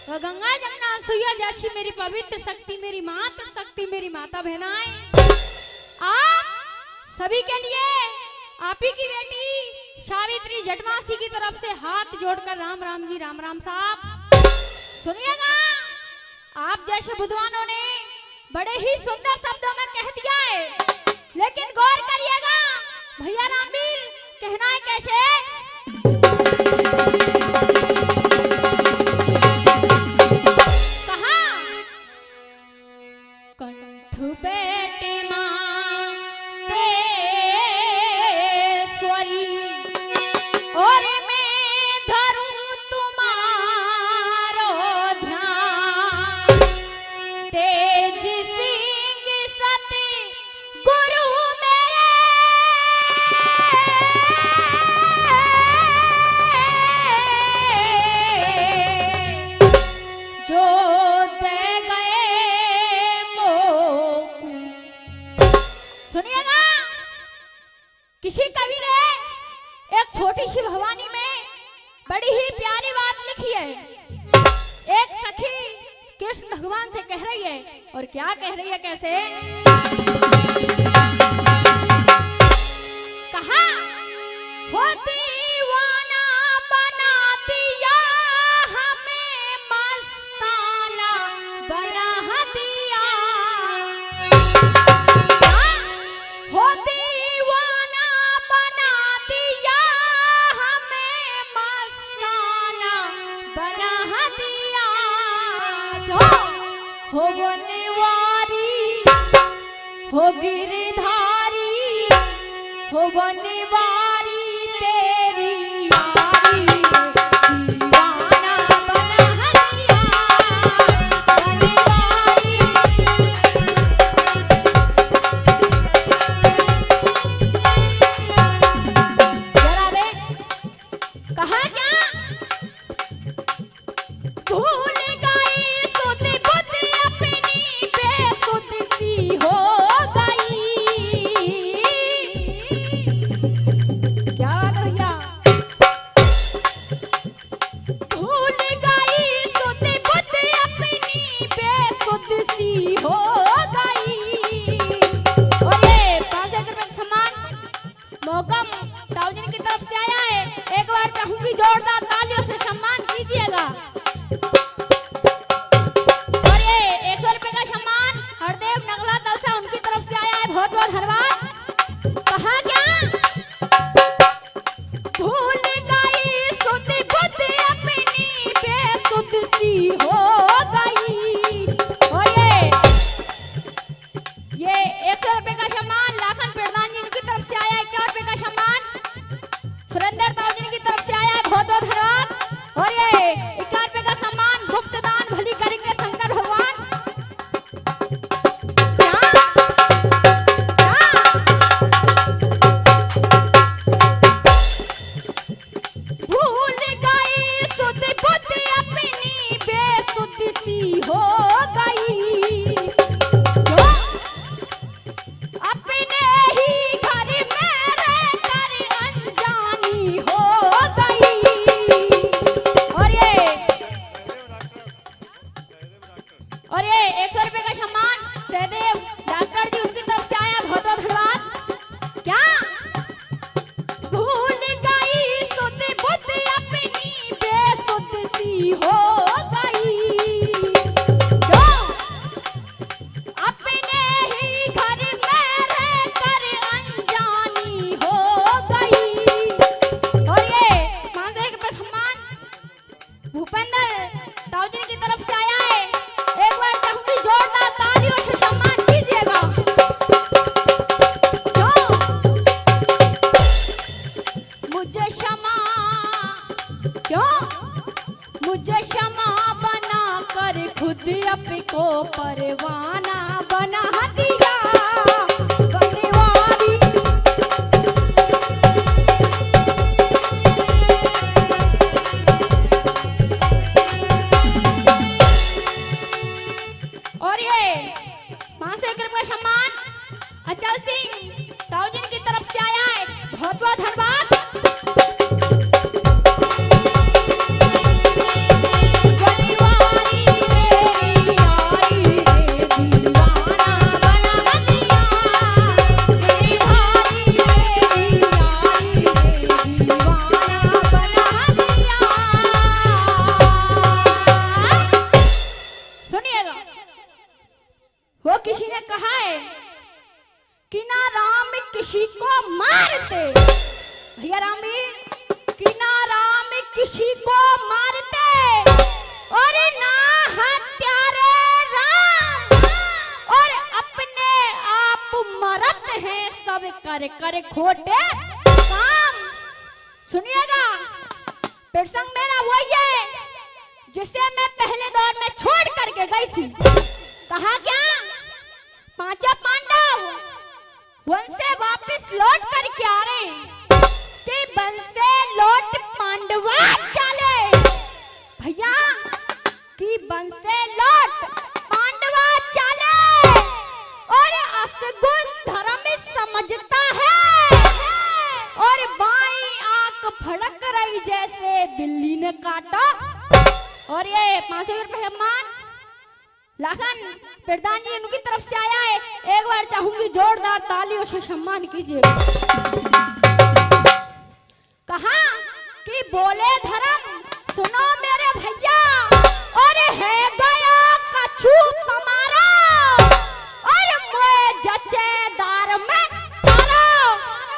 वो गंगा जमुना सुइया जैसी मेरी पवित्र शक्ति, मेरी मातृ शक्ति, मेरी माता बहनाएं, आप सभी के लिए आप ही की बेटी सावित्री जटवासी की तरफ से हाथ जोड़कर राम राम जी, राम राम साहब। सुनिएगा, आप जैसे बुद्धवानों ने बड़े ही सुंदर शब्दों में कह दिया है, लेकिन गौर करिएगा भैया रामवीर, कहना है कैसे? कहा कंठ बेटे मां तेश्वरी और मैं धरूं तुम्हारो ध्यान, तेज सिंह सती गुरु मेरे जो दे गए मोकू। सुनिएगा, किसी कवि ने एक छोटी सी भवानी में बड़ी ही प्यारी बात लिखी है। एक सखी कृष्ण भगवान से कह रही है, और क्या कह रही है, कैसे? कहा हो दीवाना बना दिया हमें, मस्ताना बना दिया, हो दीवाना बना दिया हमें, मस्ताना बना दिया, हो बनवारी हो गिरधारी हो बनवारी तेरी यारी, दीवाना बना दिया बनवारी। जरा देख, कहा क्या? भूल गई सुध बुध अपनी, बेसुध सी हो गई। क्या भैया? भूल गई सुध बुध अपनी, बेसुध सी हो गई। और ये 5,000 रुपए सम्मान मोहकम ताऊजी की तरफ से आया है। एक बार चाहूंगी जोरदार तालियों से सम्मान कीजिएगा। और ये 100 रुपए का सम्मान हरदेव नगला दलसा उनकी तरफ से आया है, बहुत बहुत धन्यवाद। कहा क्या? भूल गई सुध बुध अपनी, बेसुध सी हो गई। और ये 100 रुपए का सम्मान लाखन प्रधान जी की तरफ से आया है। 51 रुपए का सम्मान सुरेंद्र ताऊ जी की तरफ से आया है, बहुत बहुत धन्यवाद। और ये 51 रुपए का सम्मान गुप्त दान भली करेंगे शंकर भगवान। क्या? भूल गई सुध बुध अपनी, बेसुध सी हो गई। अपने ही घर में रहकर अनजानी हो गई। और ये 100 रुपए का सम्मान सहदेव डॉक्टर जी उनकी तरफ से आया, बहुत बहुत धन्यवाद। क्या? भूल गई सुध बुध अपनी, बेसुध सी हो गई। क्यों? अपने ही घर में रहकर अनजानी हो गई। और ये 5,000 रुपए सम्मान भूपेंद्र ताऊजी की तरफ से आया है। एक बार चाहूंगी जोरदार तालियों से सम्मान कीजिएगा। मुझे क्षमा, क्यों? मुझे क्षमा बना कर खुद अपको परवाना बना दिया बनवारी। और ये 5,000 रुपए का सम्मान अचल सिंह ताऊजी की तरफ से आया है, बहुत बहुत धन्यवाद। बलिवान कि ना राम किसी को मारते, भैया रामवीर, कि ना राम किसी को मारते और ना हत्यारे राम, और अपने आप मरत हैं सब कर कर खोटे काम। सुनिएगा, प्रसंग मेरा वही है जिसे मैं पहले दौर में छोड़ करके गई थी। कहा क्या, पांचों पांडव वन से वापस लौट करके आ रहे कि वन से लौट पांडवा चले, भैया कि वन से लौट पांडवा चले, और असगुन धर्म समझता है, और बाई आंख फड़क रही जैसे बिल्ली ने काटा। और ये 500 रुपए सम्मान लाखन प्रधान जी उनकी तरफ से आया है, एक बार चाहूंगी जोरदार तालियों से सम्मान कीजिए। कहा कि बोले धर्म सुनो मेरे भैया, और है गया कछु हमारा, और मैं जचेदार में तारो।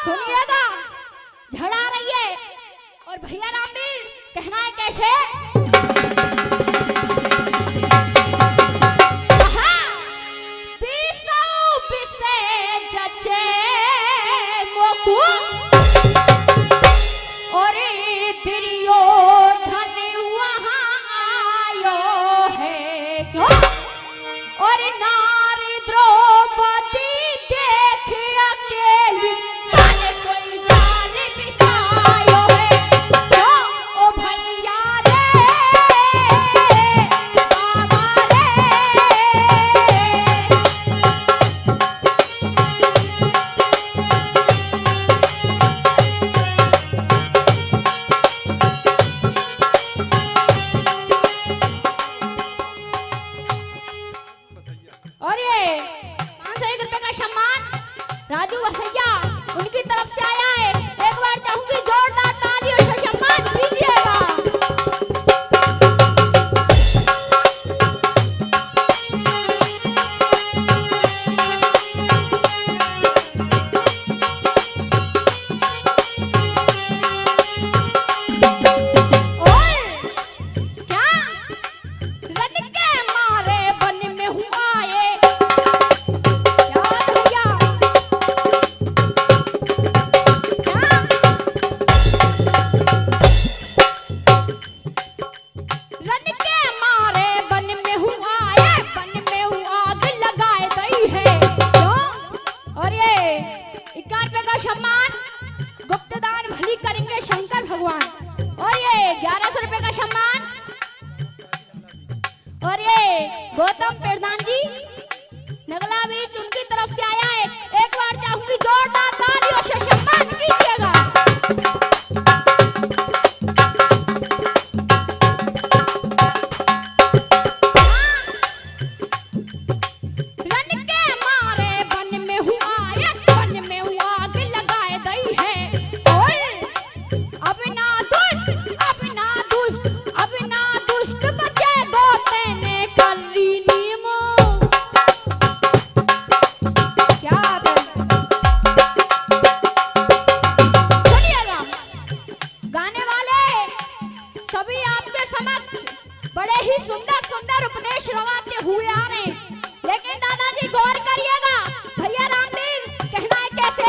सुनिएगा, झड़ा रही है। और भैया रामवीर कहना है कैसे, राजू वसैया उनकी तरफ से आया है, एक बार चाहूंगी जोरदार तालियों से सम्मान कीजिएगा। सम्मान गुप्तदान भली करेंगे शंकर भगवान। और ये 1100 रुपए का सम्मान, और ये गौतम प्रधान जी नगला बीच उनकी तरफ से आया है, एक बार चाहूंगी जोरदार तालियों से सम्मान कीजिएगा। बड़े ही सुंदर सुंदर उपदेश रवाते हुए आ रहे हैं, लेकिन दादाजी गौर करिएगा, भैया रामवीर कहना है कैसे,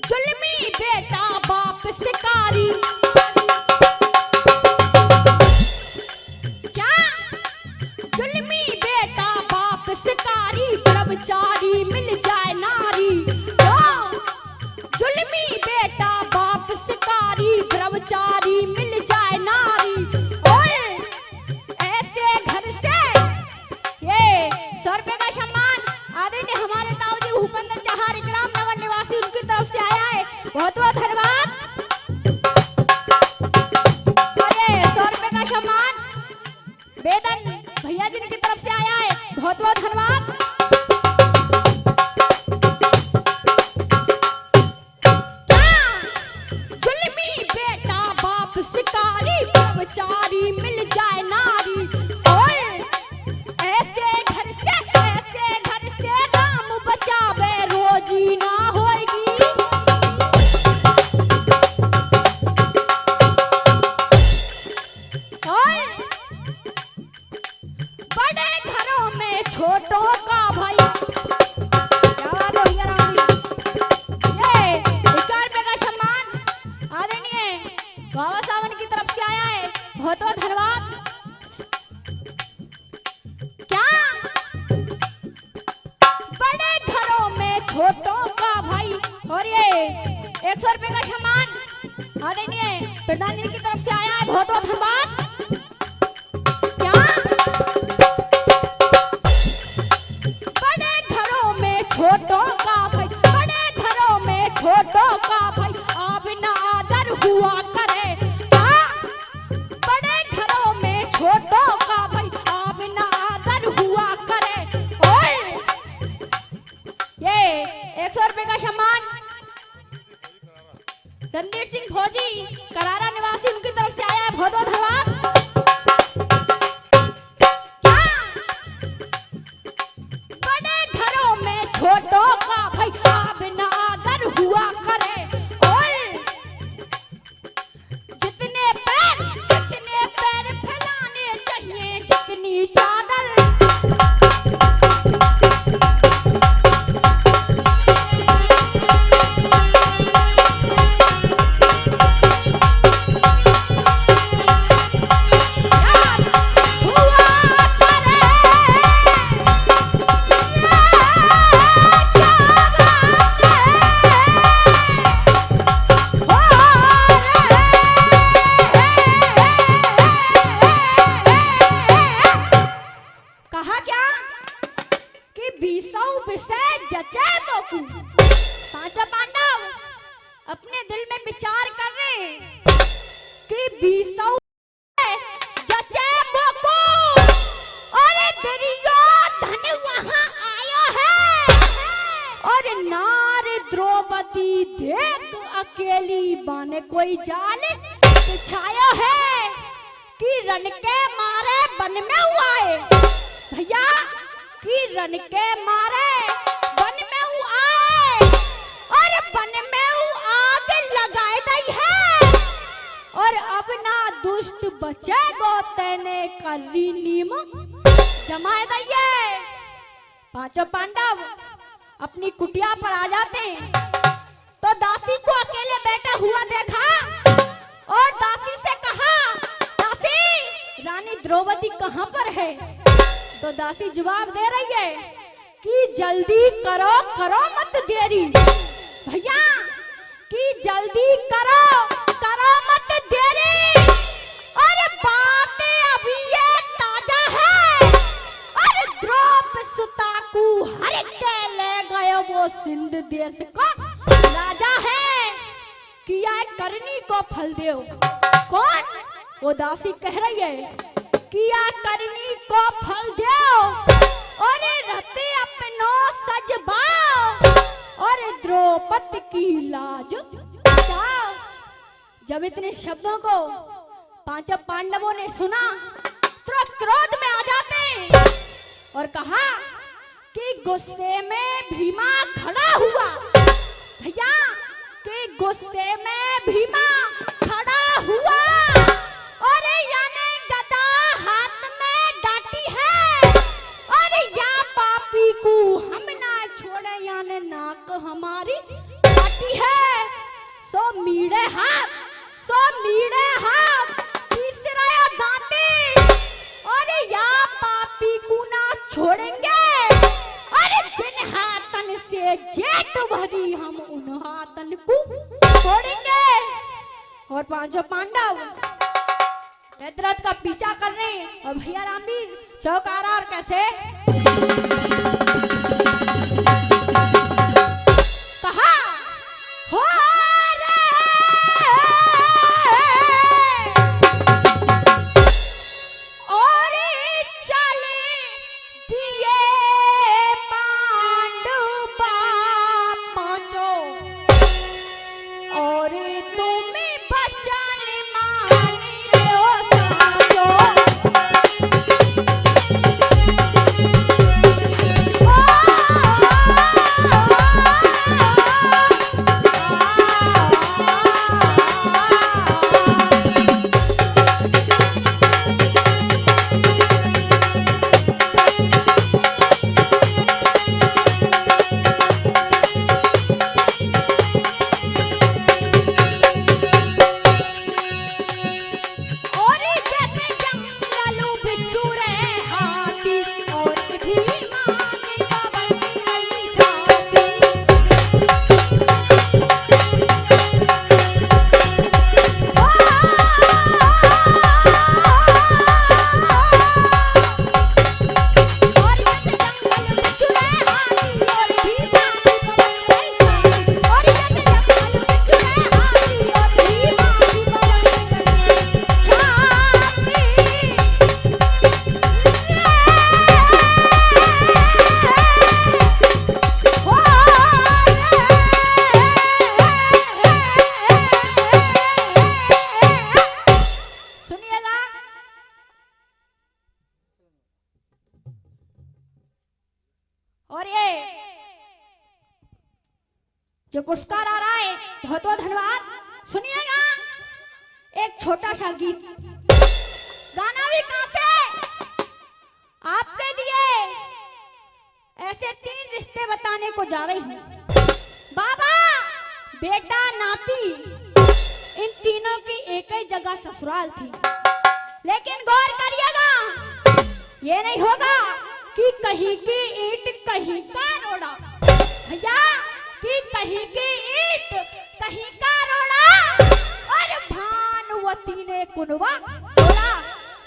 जुल्मी बेटा बाप शिकारी, क्या जुल्मी बेटा बाप शिकारी, ब्रह्मचारी मिल जाए नारी, जुल्मी बेटा बाप से 100 रुपए का सामान आदरणीय प्रधान जी की तरफ से आया है, बहुत बहुत धन्यवाद। क्या बड़े घरों में छोटों का भाई, बड़े घरों में छोटों का भाई अब ना आदर हुआ करे। बड़े घरों में छोटों का भाई अब ना आदर हुआ करे। और ये 100 रुपए का सामान रणधीर सिंह फौजी करारा निवासी उनकी तरफ से आया है, बहुत बहुत धन्यवाद। क्या बड़े घरों में छोटों का भाई अब ना आदर हुआ करे। और जितने पैर फैलाने चाहिए जितनी चादर, कहा क्या कि बीसौ विषय जचे मोकू। पांचों पांडव अपने दिल में विचार कर रहे कि बीसौ जचे मोकू और दुर्योधन वहां आयो है और नार द्रौपदी देख अकेली बाने कोई जाल बिछायो है कि रन के मारे बन में हुआ है। भैया कि रन के मारे बन में आए और बन में आग लगाए दई है और अब ना दुष्ट बचे गो तेने करी नीम जमाए दई है। पांचों पांडव अपनी कुटिया पर आ जाते तो दासी को अकेले बैठा हुआ देखा और दासी से कहा, दासी रानी द्रौपदी कहां पर है। तो दासी जवाब दे रही है कि जल्दी करो, करो मत देरी। भैया कि जल्दी करो, करो मत देरी। और बातें अभी ये ताजा है और द्रौपदी सुता को हर के ले गए वो सिंध देश का राजा है किया करनी को फल दो। कौन? वो दासी कह रही है किया करनी को फल दो और रहते अपनो सजबाओ और द्रौपदी की लाज बचाओ। जब इतने शब्दों को पांचों पांडवों ने सुना तो क्रोध में आ जाते और कहा कि गुस्से में भीमा खड़ा हुआ। भैया कि गुस्से में भीमा खड़ा हुआ और यानी गदा हाथ में डांटी है और या पापी को हम ना छोड़े यानी नाक हमारी डांटी है। सो मीड़े हाथ तीसरा दांती और या पापी को ना छोड़ेंगे और जिन हाथन से जेठ भरी हम उन हाथन को छोड़ेंगे। और पांचों पांडव दशरथ का पीछा कर रहे हैं और भैया रामवीर चौकारा और कैसे कहा हो और चले दिए पांडव पांचों और तुम्हें बचाने माने हो साजो। ओ जो पुरस्कार आ रहा है बहुत बहुत धन्यवाद। सुनिएगा एक छोटा सा गीत, गाना भी कहां से आपके लिए ऐसे 3 रिश्ते बताने को जा रही हूं। बाबा बेटा नाती इन तीनों की एक ही जगह ससुराल थी, लेकिन गौर करिएगा ये नहीं होगा कि कहीं की ईंट कहीं का रोड़ा, भैया कि कहीं की ईंट कहीं का रोड़ा और भानुवती ने कुनवा छोड़ा।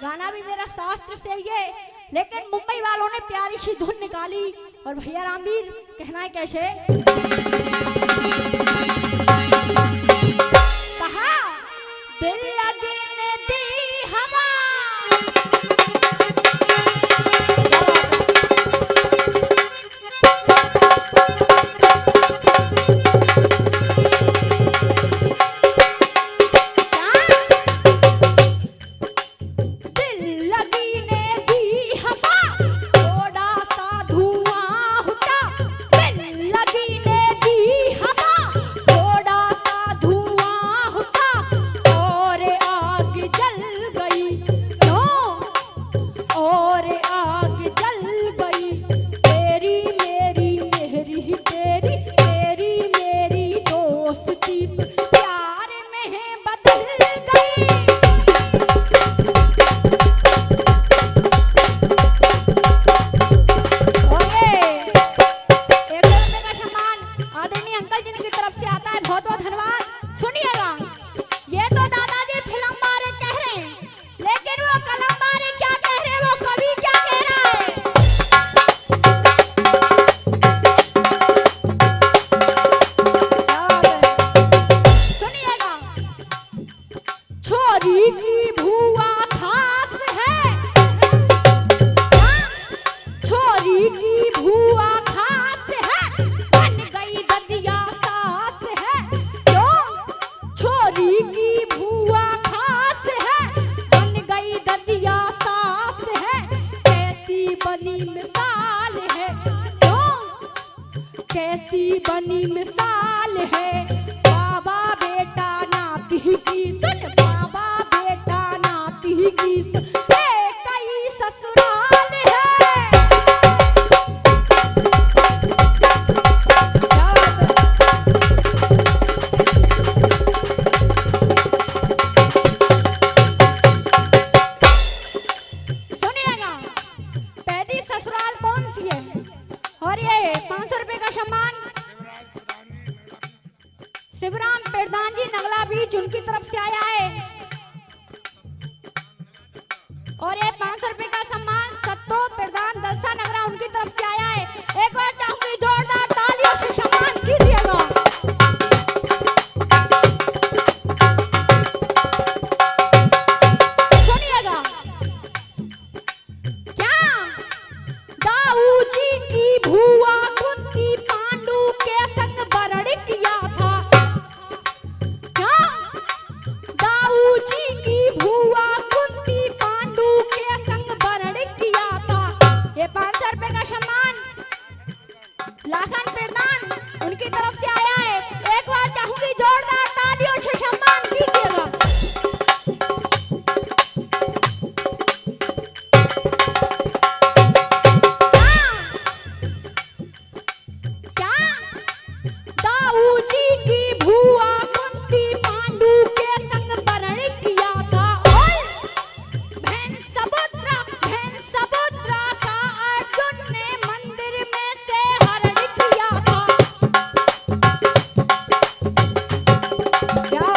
गाना भी मेरा शास्त्र से ही है, लेकिन मुंबई वालों ने प्यारी सी धुन निकाली और भैया रामवीर कहना है कैसे, कहा दिल लगने दी हवा कैसी बनी मिसाल है, बाबा बेटा नाती की सुन, बाबा बेटा नाती की सुन, कई ससुराल है। सुनिएगा पहली ससुराल कौन सी है, और ये 500 रुपए का सम्मान शिवराम प्रधान जी नगला बीच उनकी तरफ से आया है, और ये 500 रुपए का सम्मान सत्तो प्रधान दलसा नगरा उनकी तरफ से आया है। एक बार चाहूंगी जोरदार तालियों से सम्मान कीजिएगा। सुनिएगा क्या दाऊ जी की भुआ कुंती पांडु के संग वरण किया था, क्या दाऊ जी की भुआ कुंती पांडु के संग वरण किया था। ये 500 रुपए का सम्मान लाखन प्रधान उनकी तरफ से आया है। एक बार चाहूंगी जोरदार तालियों से सम्मान कीजिएगा। क्या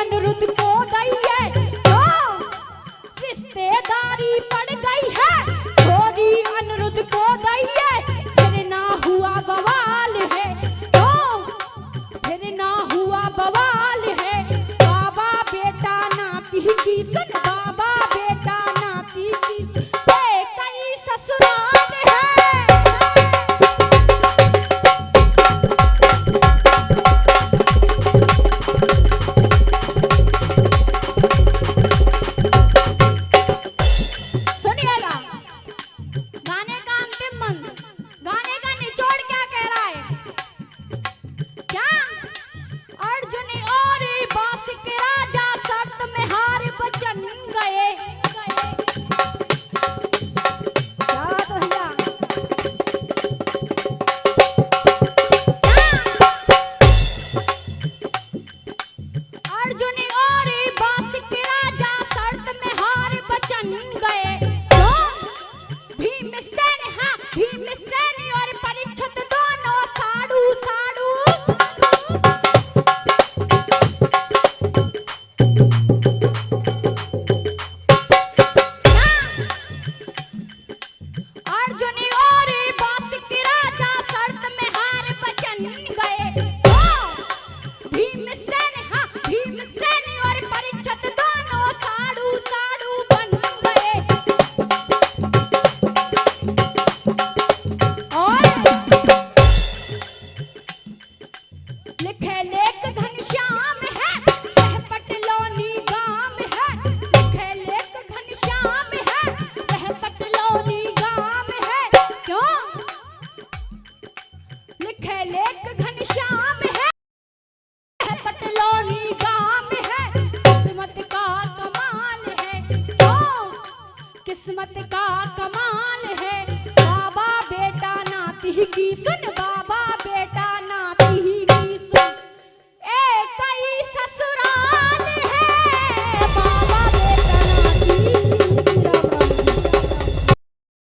अनिरुद्ध को दैये ओ रिश्तेदारी पड़ गई है छोरी अनिरुद्ध को दैये फिर ना हुआ बवाल है ओ फिर ना हुआ बवाल है बाबा बेटा नाती की सुन बाबा बेटा नाती की सुन कई ससुराल है किस्मत का कमाल है बाबा बेटा नाती की सुन